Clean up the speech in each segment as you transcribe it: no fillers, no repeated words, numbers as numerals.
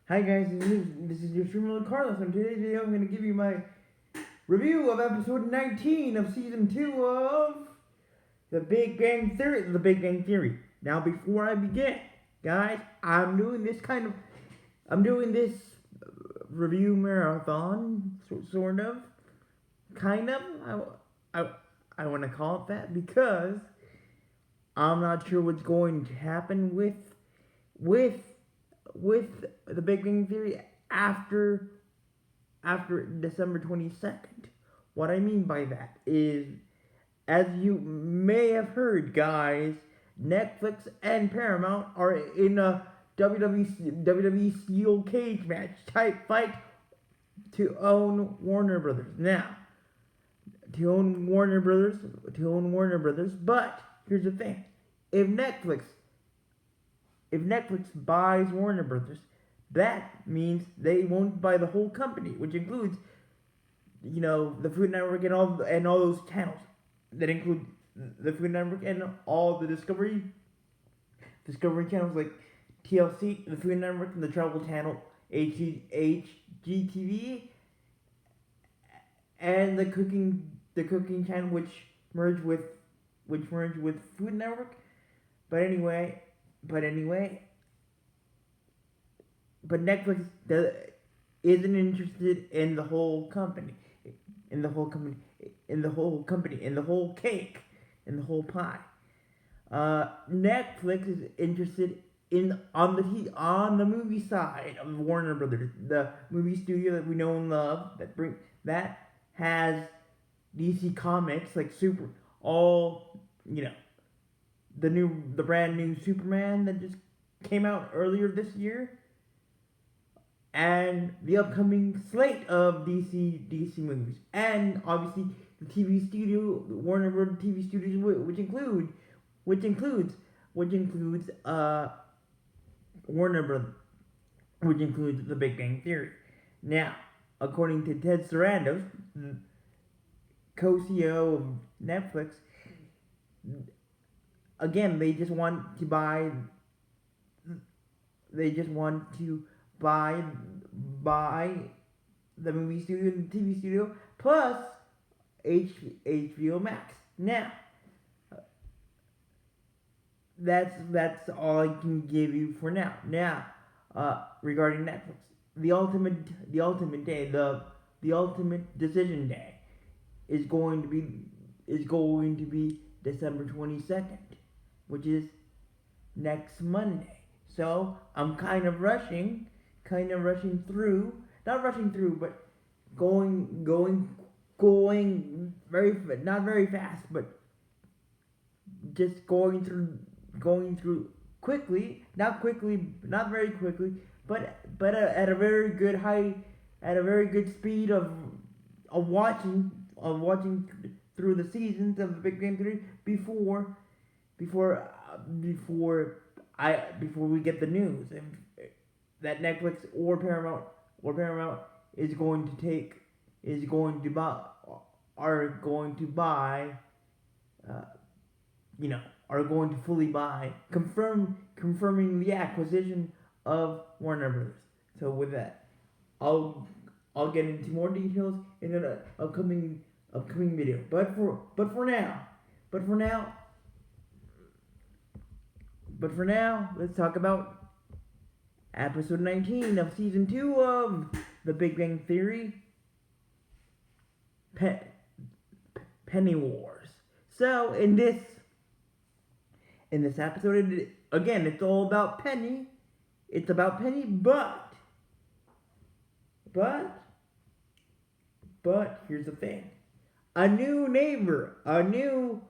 Hi guys, this is your streamer Carlos, and today's video I'm going to give you my review of episode 19 of season 2 of The Big Bang Theory. Now, before I begin, guys, I'm doing this review marathon, sort of, kind of. I, I want to call it that because I'm not sure what's going to happen with the Big Bang Theory after December 22nd. What I mean by that is, as you may have heard, guys, Netflix and Paramount are in a WWE steel cage match type fight to own Warner Brothers. Now, to own Warner Brothers, but here's the thing: if Netflix buys Warner Brothers, that means they won't buy the whole company, which includes, the Food Network and all those channels. That include the Food Network and all the Discovery channels like TLC, the Food Network, and the Travel Channel, HGTV, and the cooking channel, which merged with Food Network. But anyway, Netflix isn't interested in the whole company, in the whole cake, in the whole pie. Netflix is interested on the movie side of Warner Brothers, the movie studio that we know and love, that has DC Comics, like the brand new Superman that just came out earlier this year, and the upcoming slate of DC movies, and obviously the TV studio, the Warner Bros. TV studios, which includes Warner Bros., which includes The Big Bang Theory. Now, according to Ted Sarandos, co-CEO of Netflix, again, they just want to buy the movie studio and the TV studio, plus HBO Max. Now, that's all I can give you for now. Now, regarding Netflix, the ultimate decision day is going to be December 22nd, which is next Monday. So I'm kind of rushing through, not rushing through, but going very, not very fast, but just going through quickly, not very quickly, but at a very good speed of watching through the seasons of the Big Bang Theory before we get the news that Netflix or Paramount is going to buy are going to fully buy, confirming the acquisition of Warner Brothers. So with that, I'll get into more details in an upcoming video. But for now, let's talk about episode 19 of season 2 of The Big Bang Theory, Penny Wars. So in this episode, again, it's all about Penny. It's about Penny, but here's the thing: a new neighbor, a new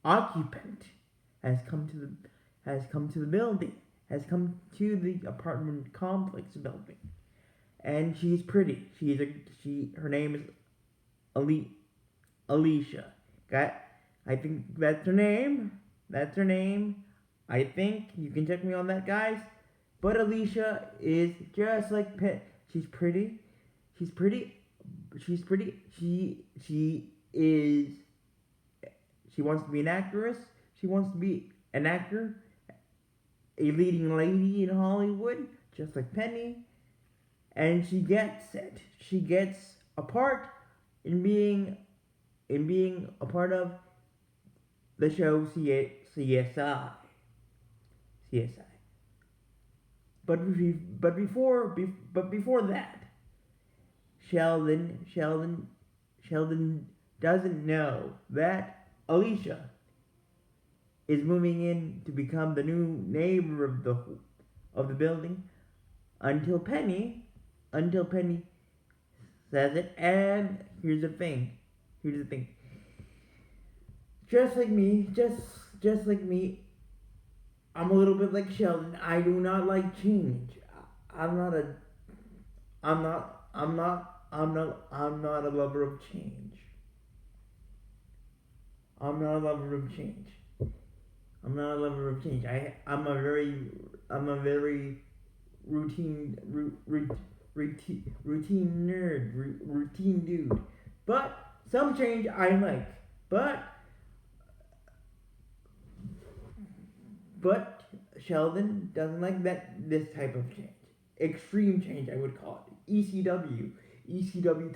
occupant has come to the building, has come to the apartment complex building, and she's pretty. Her name is Alicia. I think that's her name. I think you can check me on that, guys. But Alicia is just like Pitt. She's pretty. She wants to be an actress. She wants to be an actor, a leading lady in Hollywood, just like Penny, and she gets it. She gets a part in being a part of the show CSI. CSI. But before that, Sheldon doesn't know that Alicia is moving in to become the new neighbor of the building until Penny says it. And here's the thing. Just like me, I'm a little bit like Sheldon. I do not like change. I'm not a I'm not a lover of change. I'm not a lover of change. I'm a very routine dude. But some change I like. But Sheldon doesn't like this type of change. Extreme change, I would call it. ECW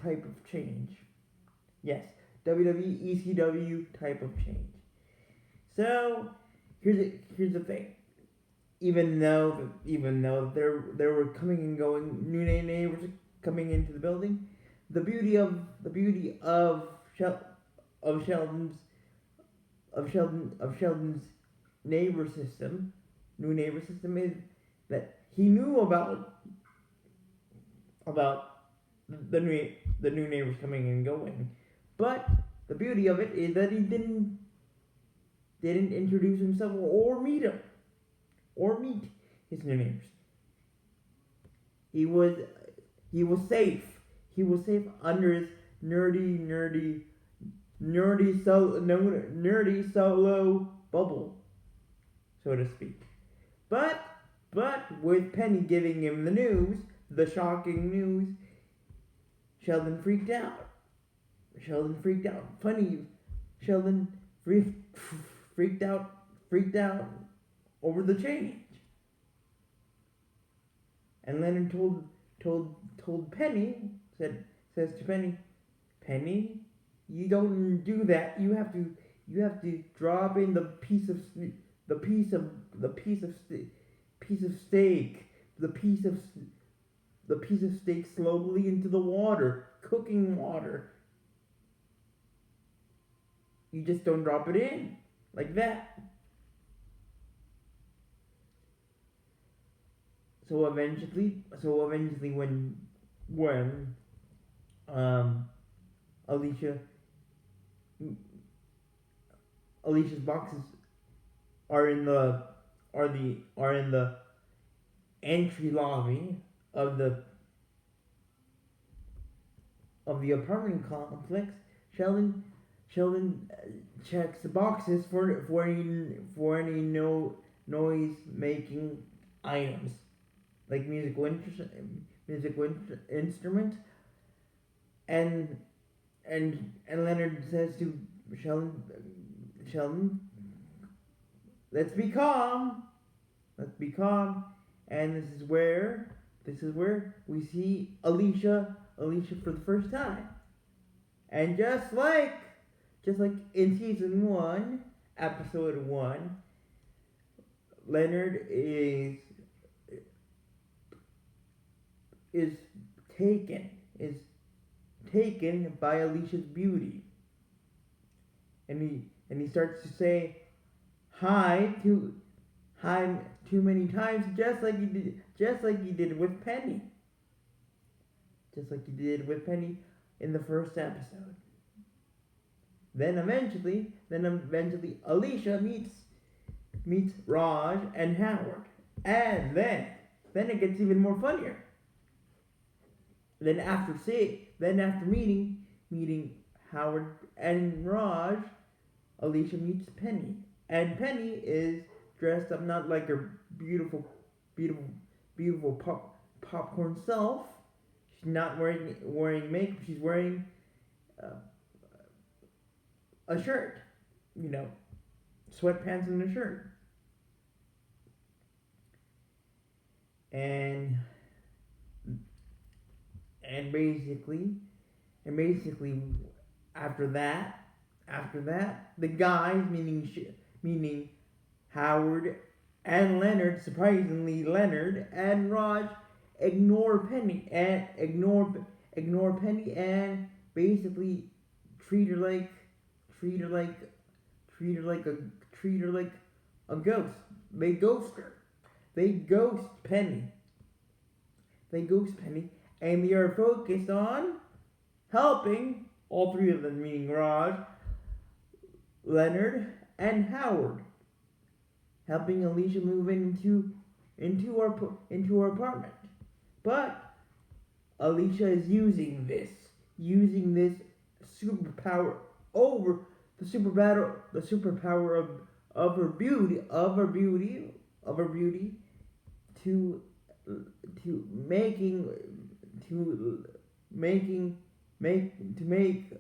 type of change. Yes, WWE ECW type of change. So here's the thing. Even though there were coming and going new neighbors coming into the building, the beauty of Sheldon's new neighbor system is that he knew about the new neighbors coming and going, but the beauty of it is that he didn't introduce himself or meet his new neighbors. He was safe. He was safe under his nerdy solo bubble, so to speak. But with Penny giving him the shocking news, Sheldon freaked out. Funny, Sheldon freaked out over the change. And Leonard told Penny, says to Penny, you don't do that. You have to drop in the piece of steak slowly into the water, cooking water. You just don't drop it in like that. So eventually when Alicia's boxes are in the entry lobby of the apartment complex, Sheldon checks the boxes for any noise making items like musical instruments, and Leonard says to Sheldon, let's be calm, and this is where we see Alicia for the first time. And just like in season 1, episode 1, Leonard is taken by Alicia's beauty, and he starts to say hi too many times, just like he did with Penny. In the first episode. Then eventually Alicia meets Raj and Howard, and then it gets even more funnier. Then after meeting Howard and Raj, Alicia meets Penny, and Penny is dressed up not like her beautiful popcorn self. She's not wearing makeup. She's wearing a shirt. sweatpants and a shirt. And and basically and basically after that the guys, meaning Howard and Leonard, surprisingly Leonard and Raj, ignore Penny and basically treat her like treat her like treat her like a ghost. They ghost her. They ghost Penny. They ghost Penny, and they are focused on helping all three of them, meaning Raj, Leonard, and Howard, helping Alicia move into her apartment. But Alicia is using this superpower over the superpower of her beauty to making to making to make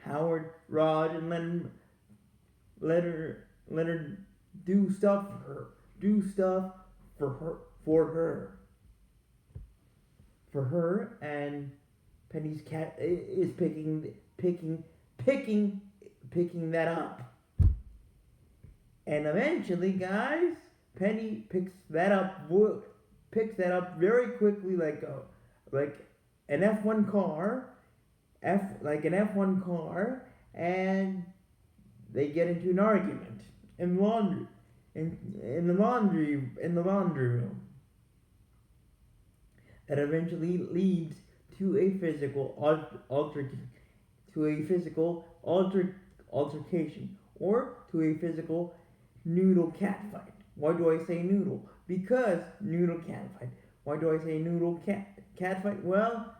Howard, Rod, and Leonard do stuff for her, and Penny's cat is picking that up. And eventually, guys, Penny picks that up very quickly, like an F1 car, and they get into an argument in the laundry room. That eventually leads to a physical altercation, or to a physical noodle cat fight. Why do I say noodle? Because noodle cat fight. Why do I say noodle cat fight? Well,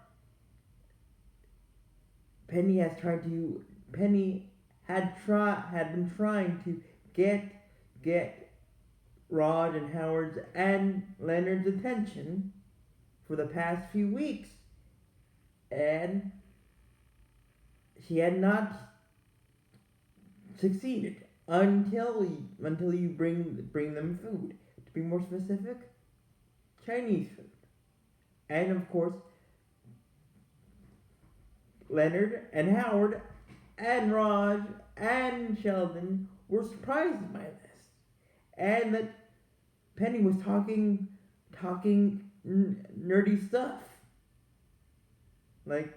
Penny had been trying to get Rod and Howard's and Leonard's attention for the past few weeks, and she had not succeeded until you bring them food. To be more specific, Chinese food. And of course, Leonard and Howard and Raj and Sheldon were surprised by this, and that Penny was talking nerdy stuff, like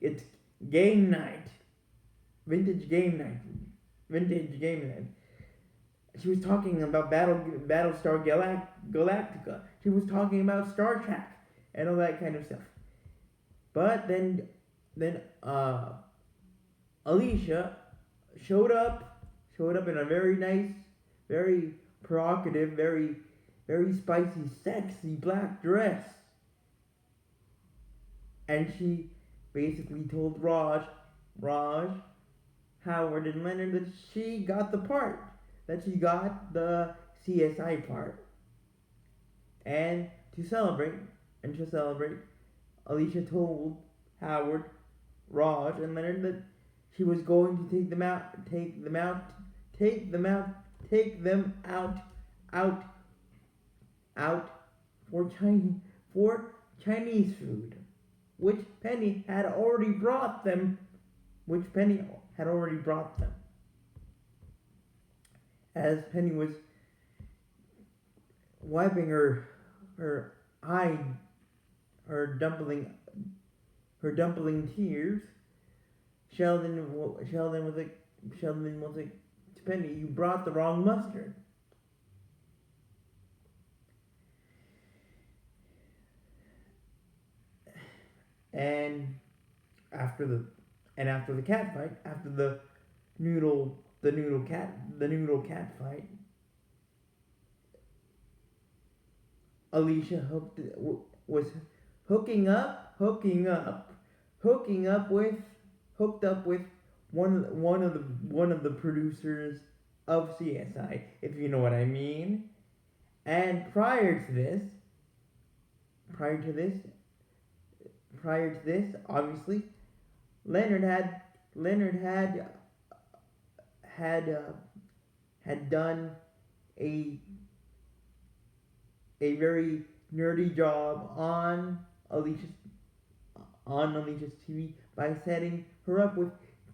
it's game night, vintage game night. She was talking about Battlestar Galactica. She was talking about Star Trek and all that kind of stuff. But then Alicia showed up in a very nice, very provocative, very spicy, sexy black dress. And she basically told Raj, Howard, and Leonard that she got the part, that she got the CSI part. And to celebrate, Alicia told Howard, Raj, and Leonard that she was going to take them out for Chinese food, which Penny had already brought them. As Penny was wiping her dumpling tears, Sheldon was like to Penny, "You brought the wrong mustard." And after the cat fight, after the noodle cat fight, Alicia was hooked up with one of the producers of CSI, if you know what I mean. And prior to this, obviously, Leonard had done a very nerdy job Alicia's Alicia's TV by setting her up with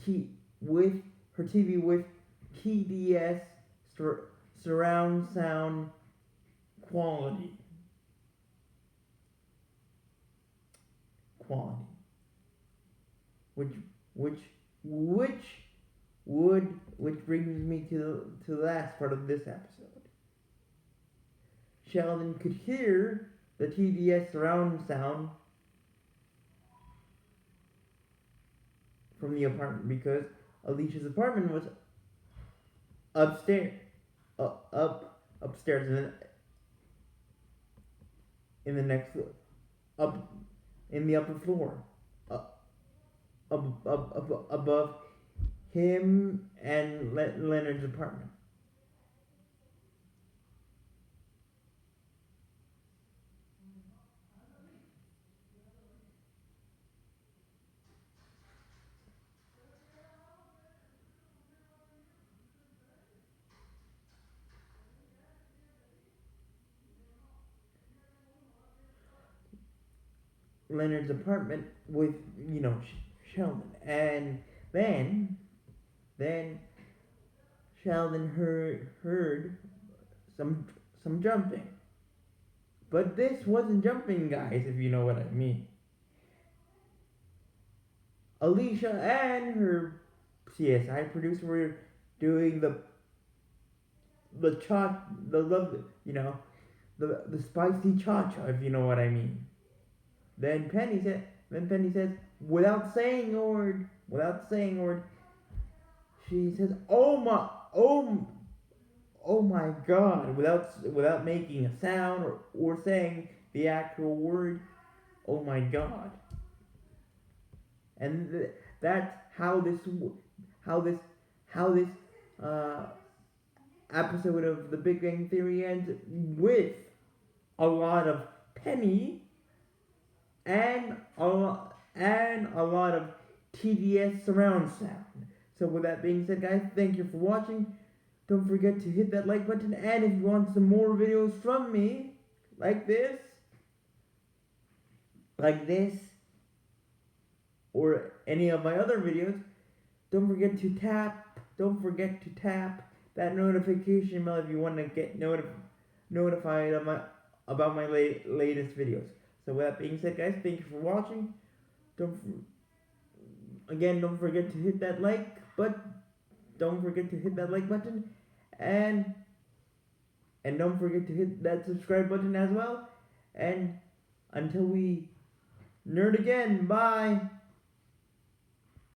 her TV with TDS surround sound quality. Which which which which brings me to the last part of this episode. Sheldon could hear the TDS surround sound from the apartment because Alicia's apartment was upstairs, upstairs in the next up in the upper floor, above him and Leonard's apartment. Leonard's apartment with Sheldon, and then Sheldon heard some jumping, but this wasn't jumping, guys, if you know what I mean. Alicia and her CSI producer were doing the love, the spicy cha-cha, if you know what I mean. Then Penny says, without saying a word, she says, oh my God, without making a sound or saying the actual word, oh my God. And that's how this episode of The Big Bang Theory ends, with a lot of Penny and a lot of TDS surround sound. So with that being said, guys, thank you for watching. Don't forget to hit that like button, and if you want some more videos from me, like this, or any of my other videos, don't forget to tap that notification bell if you want to get notified about my latest videos. So with that being said, guys, thank you for watching. Don't forget to hit that like button, and don't forget to hit that subscribe button as well. And until we nerd again, bye.